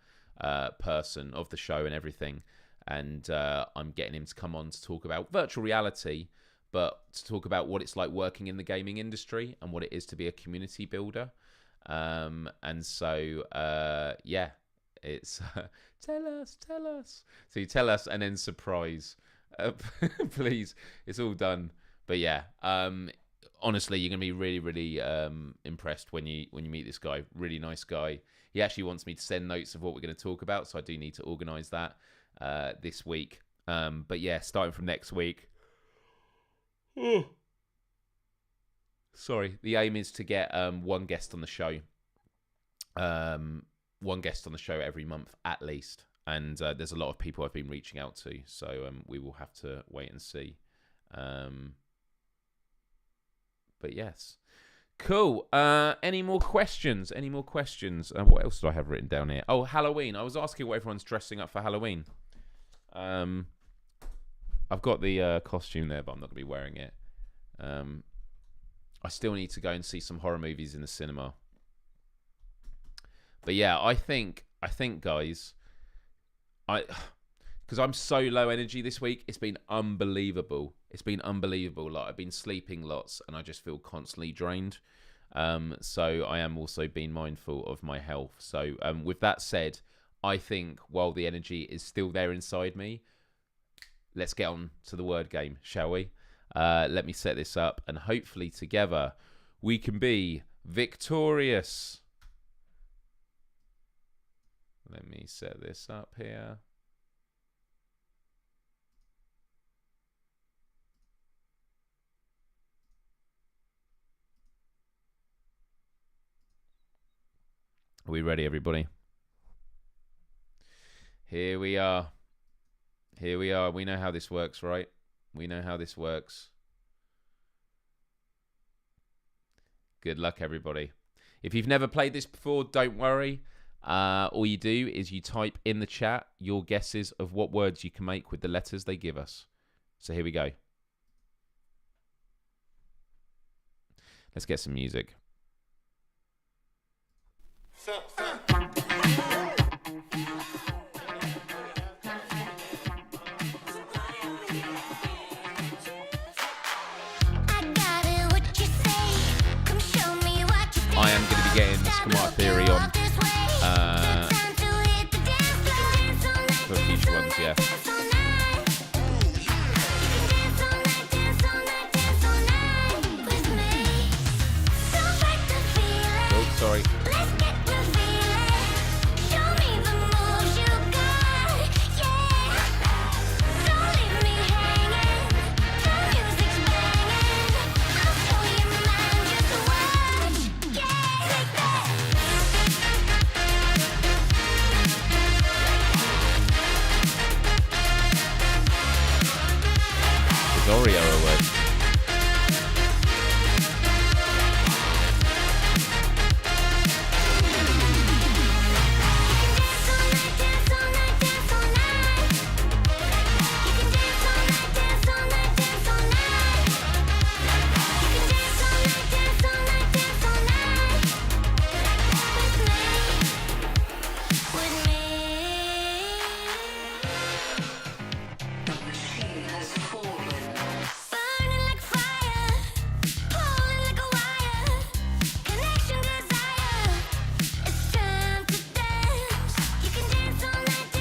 person of the show and everything. And I'm getting him to come on to talk about virtual reality, but to talk about what it's like working in the gaming industry and what it is to be a community builder. And so, yeah, it's tell us. So you tell us and then surprise, please. It's all done. But yeah, honestly, you're gonna be really, really impressed when you meet this guy. Really nice guy. He actually wants me to send notes of what we're going to talk about, so I do need to organise that this week. But yeah, starting from next week. Sorry, the aim is to get one guest on the show. One guest on the show every month at least. And there's a lot of people I've been reaching out to, so we will have to wait and see. But yes. Cool. Any more questions? What else do I have written down here? Oh, Halloween. I was asking what everyone's dressing up for Halloween. I've got the costume there, but I'm not going to be wearing it. I still need to go and see some horror movies in the cinema. But yeah, I think guys, because I'm so low energy this week, it's been unbelievable. Like, I've been sleeping lots and I just feel constantly drained. So I am also being mindful of my health. So with that said, I think while the energy is still there inside me, let's get on to the word game, shall we? Let me set this up, and hopefully together we can be victorious. Let me set this up here. Are we ready, everybody? Here we are. We know how this works, right? We know how this works. Good luck, everybody. If you've never played this before, don't worry. All you do is you type in the chat your guesses of what words you can make with the letters they give us. So here we go. Let's get some music. I am going to be getting Schemata Theory on for future ones, yeah. Oh, sorry.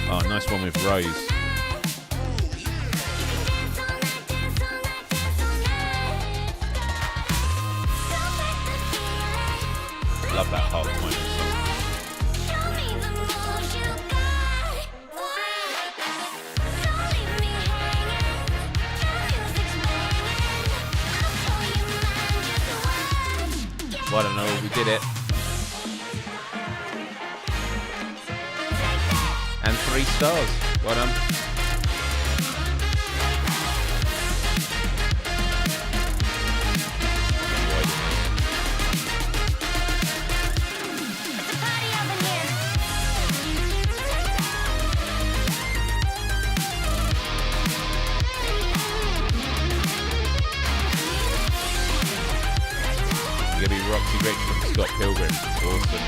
Oh, nice one with Rose. Love that half point song. Well, I don't know, we did it. And 3 stars. Well done. You're going to be Roxy Rich from Scott Pilgrim. Awesome.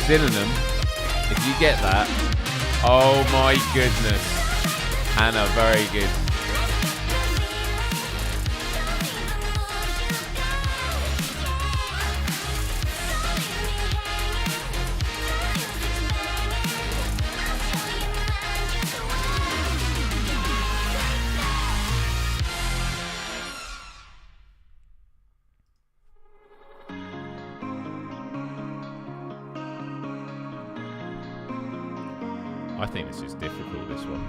Synonym, if you get that, oh my goodness. Hannah, very good. I think this is difficult, this one.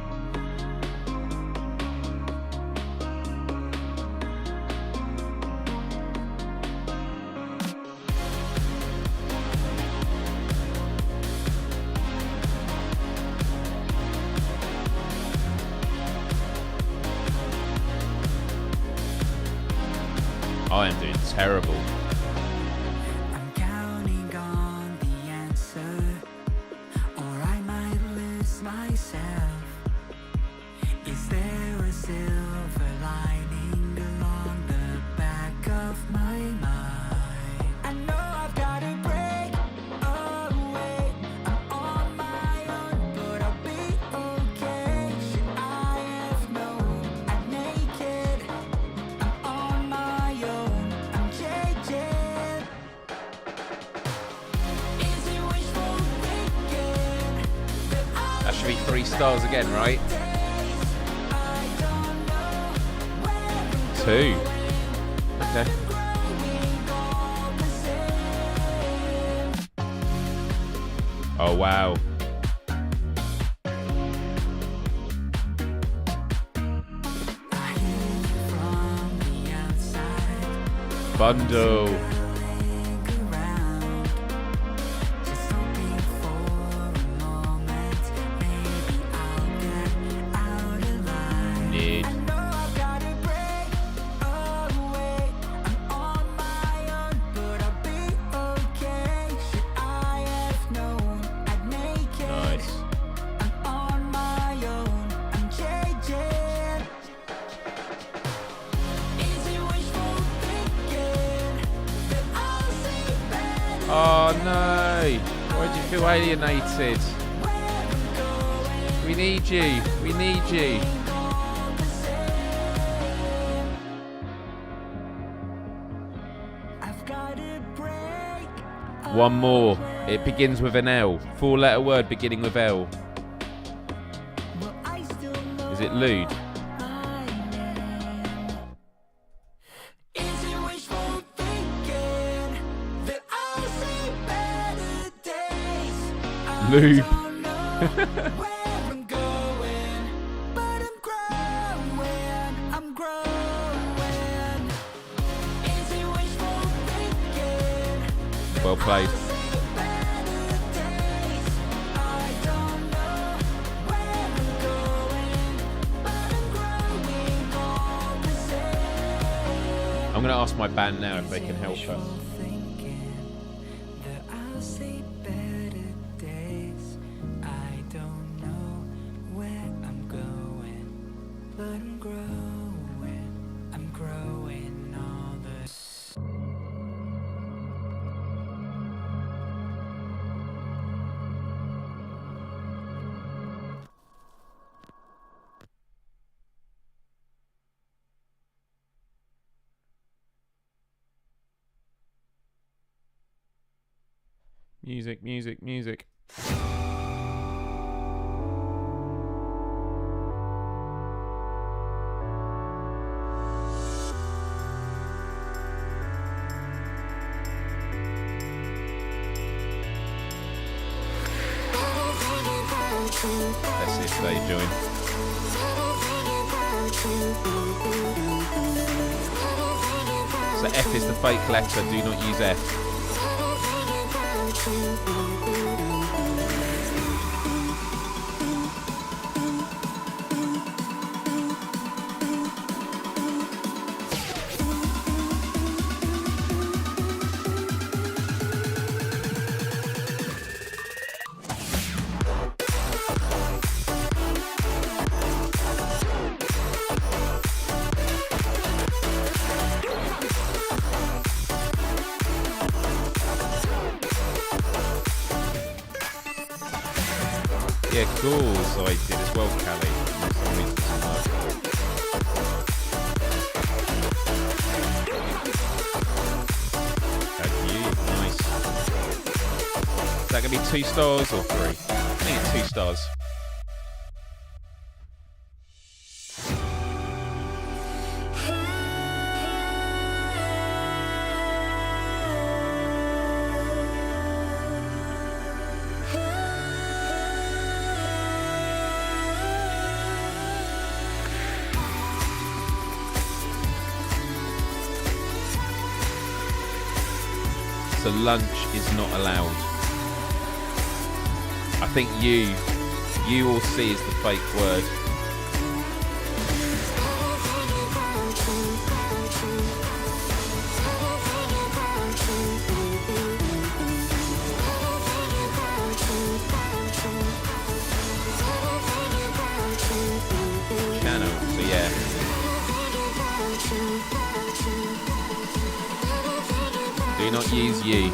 I am doing terrible. I'm counting on the answer, or I might lose myself. Is there a silver lining along the back of my mind? I know I've gotta break away. I'm on my own, but I'll be okay. Should I have known I'd make it? I'm on my own, I'm jaded. Is it wishful thinking that I'll That should be 3 stars again, right? 2. Okay. Oh, wow. Bundle. Need. Nice. Oh no! Why do you feel alienated? We need you. We need you. One more. It begins with an L. 4-letter word beginning with L. Is it lewd? Lube. Well played. I'm going to ask my band now if they can help her. Music, music, music. Let's see if they join. So F is the fake letter, do not use F. Yeah, cool. So I did as well, Callie. For some reason it doesn't work. Thank you. Nice. Is that going to be 2 stars or 3? I think it's 2 stars. So lunch is not allowed. I think you all see is the fake word. Channel, so yeah. Do not use you.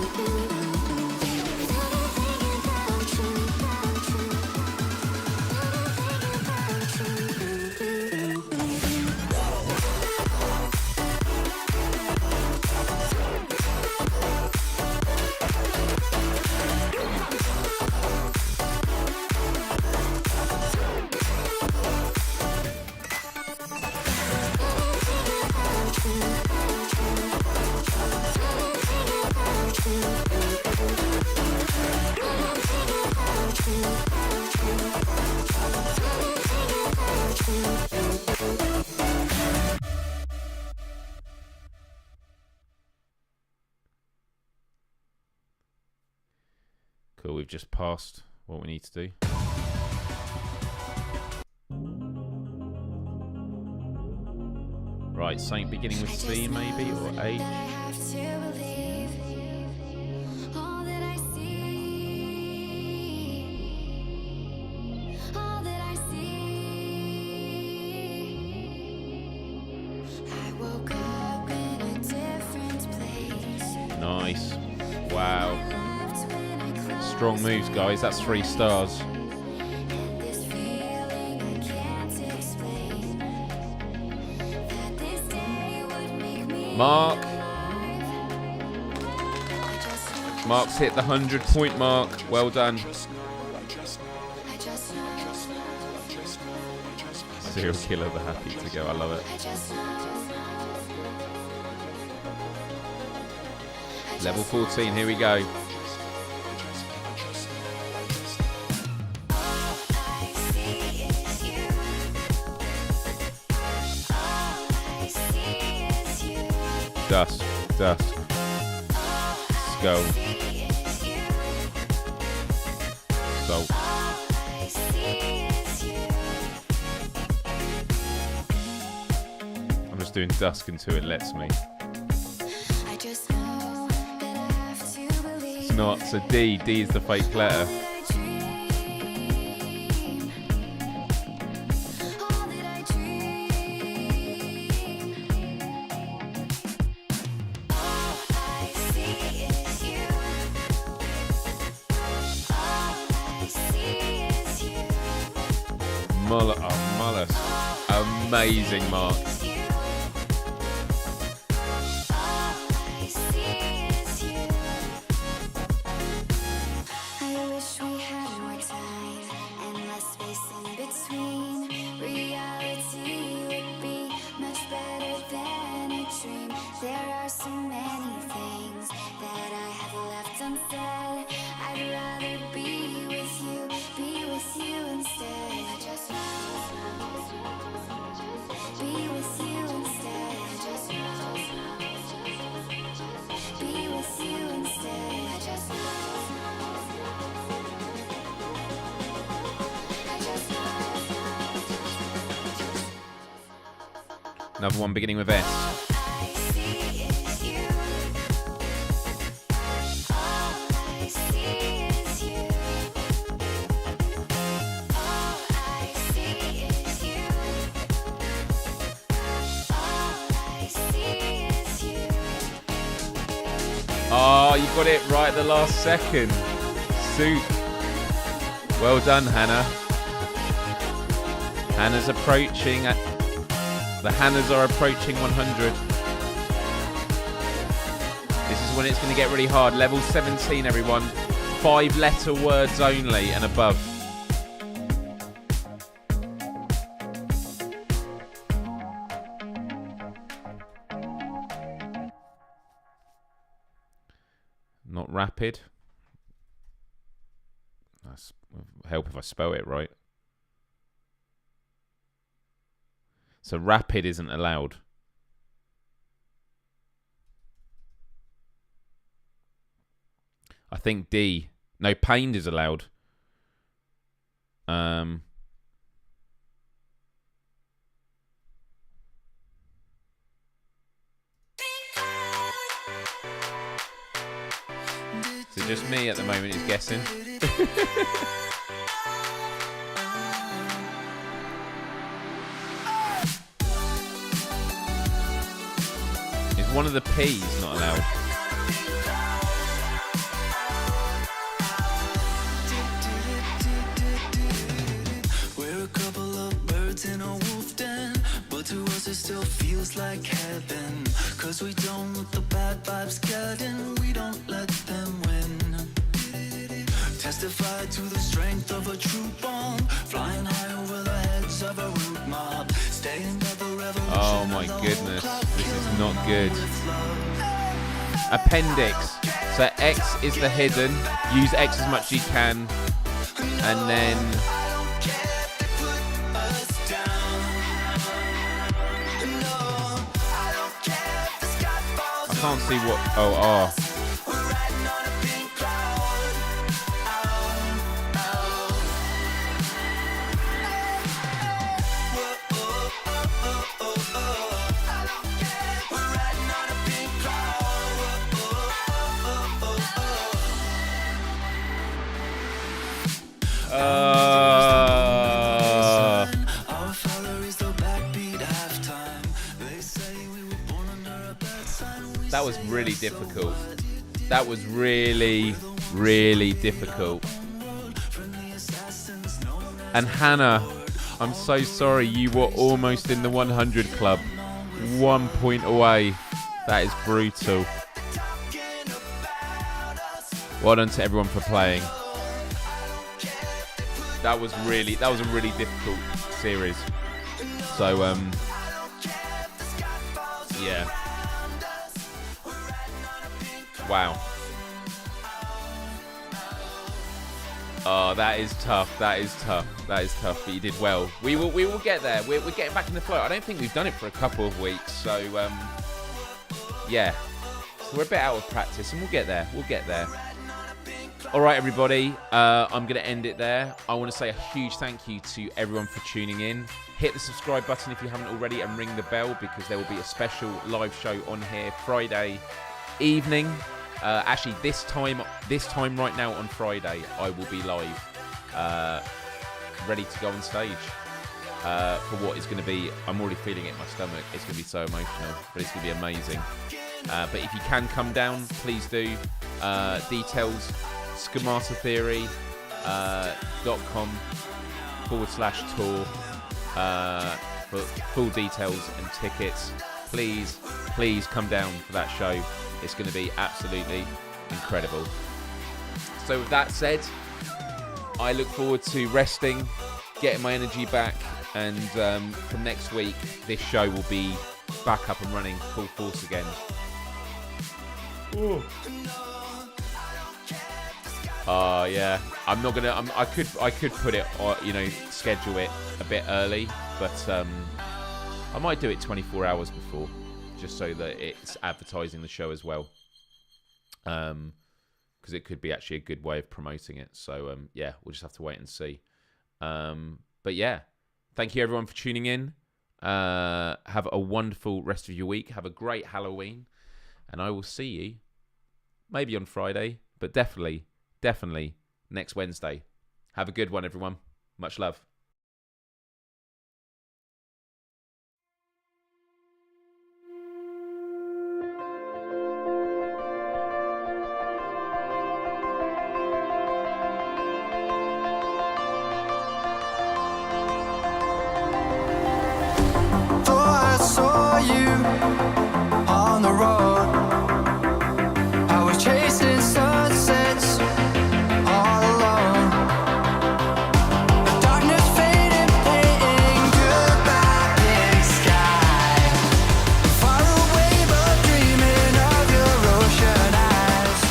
Cool, we've just passed what we need to do. Right, something beginning with C maybe, or H. Nice. Wow. Strong moves, guys. That's 3 stars. Mark. Mark's hit the 100-point mark. Well done. Serial killer, the happy to go. I love it. Level 14. Here we go. Dusk, dusk, skull, salt. I'm just doing dusk until it lets me. It's not, so D is the fake letter. Myles. Amazing mark. Another one beginning with S. I see is you. All I see is you. All I see is you. All I see is you. Oh, you got it right at the last second. Soup. Well done, Hannah. Hannah's approaching. The Hannahs are approaching 100. This is when it's going to get really hard. Level 17, everyone. 5-letter words only and above. Not rapid. That's help if I spell it right. So rapid isn't allowed. I think D. No, pained is allowed. So just me at the moment is guessing. Is one of the P's not allowed? We're a couple of birds in a wolf den, but to us it still feels like heaven. Cause we don't let the bad vibes get in, we don't let them win. Testify to the strength of a true bond, flying high over the heads of a rude mob. Staying at the revolution. Oh my goodness, this is not good. Appendix. So X is the hidden. Use X as much as you can. And then... I can't see what... Oh, R. That was really difficult. That was really, really difficult. And Hannah, I'm so sorry, you were almost in the 100 club. 1 point away. That is brutal. Well done to everyone for playing. That was a really difficult series. So yeah. Wow. Oh, that is tough. That is tough. That is tough. But you did well. We will get there. We're getting back in the flow. I don't think we've done it for a couple of weeks. So yeah. So we're a bit out of practice, and we'll get there. We'll get there. All right, everybody. I'm going to end it there. I want to say a huge thank you to everyone for tuning in. Hit the subscribe button if you haven't already, and ring the bell because there will be a special live show on here Friday evening. Actually, this time right now on Friday, I will be live, ready to go on stage for what is going to be. I'm already feeling it in my stomach. It's going to be so emotional, but it's going to be amazing. But if you can come down, please do. Details: Schemata Theory .com/tour for full details and tickets. Please come down for that show. It's going to be absolutely incredible. So with that said, I look forward to resting, getting my energy back, and from next week, this show will be back up and running full force again. Yeah. I'm not gonna. I could put it, schedule it a bit early, but I might do it 24 hours before, just so that it's advertising the show as well. Because it could be actually a good way of promoting it. So yeah, we'll just have to wait and see. But yeah, thank you everyone for tuning in. Have a wonderful rest of your week. Have a great Halloween. And I will see you maybe on Friday, but definitely next Wednesday. Have a good one, everyone. Much love. I saw you on the road. I was chasing sunsets all alone. The darkness faded, painting goodbye, big sky. Far away, but dreaming of your ocean eyes.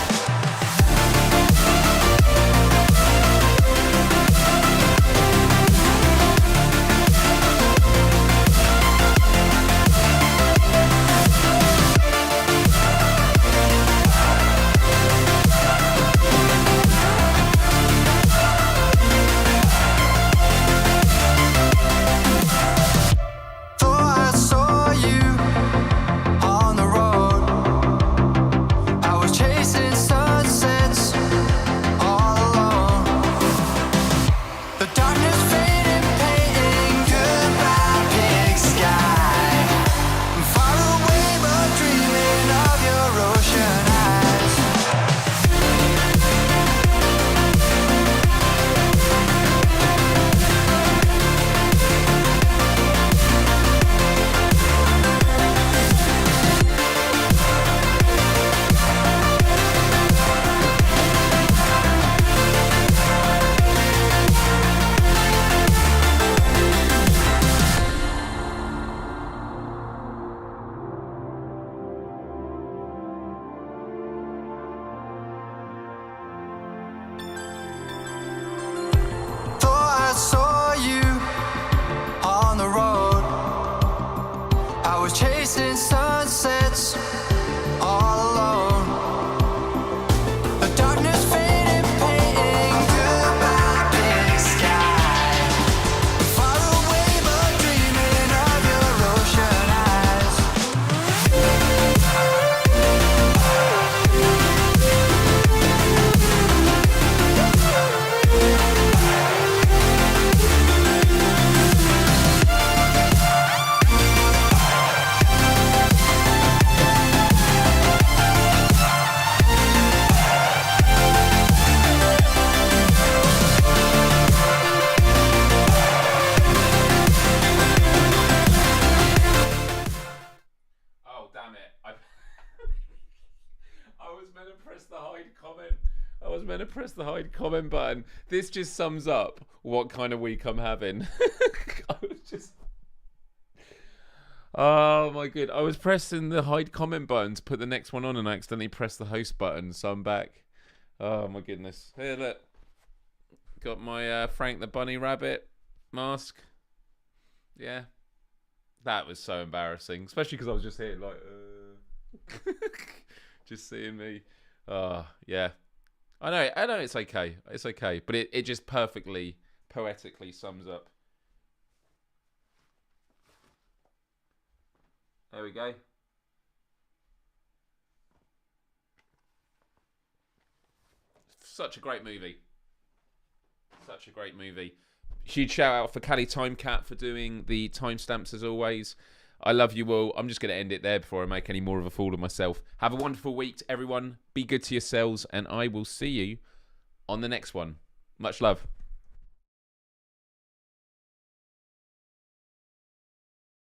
I saw you on the road. I was chasing sunsets all alone. The darkness faded, painting goodbye, big sky. I'm far away, but dreaming of your ocean eyes. I saw you on the road. I was chasing sunsets all alone. The darkness faded, painting goodbye, big sky. Far away, but dreaming of your ocean eyes. Oh, damn it. I was meant to press the hide comment. I was meant to press the hide comment button. This just sums up what kind of week I'm having. I was just... Oh my god. I was pressing the hide comment button to put the next one on and I accidentally pressed the host button, so I'm back. Oh my goodness. Here, look. Got my Frank the Bunny Rabbit mask. Yeah. That was so embarrassing. Especially because I was just here like... just seeing me. Yeah. I know it's okay. It's okay. But it just perfectly, poetically sums up. There we go. Such a great movie. Such a great movie. Huge shout out for Cali Timecat for doing the timestamps as always. I love you all. I'm just going to end it there before I make any more of a fool of myself. Have a wonderful week, everyone. Be good to yourselves, and I will see you on the next one. Much love.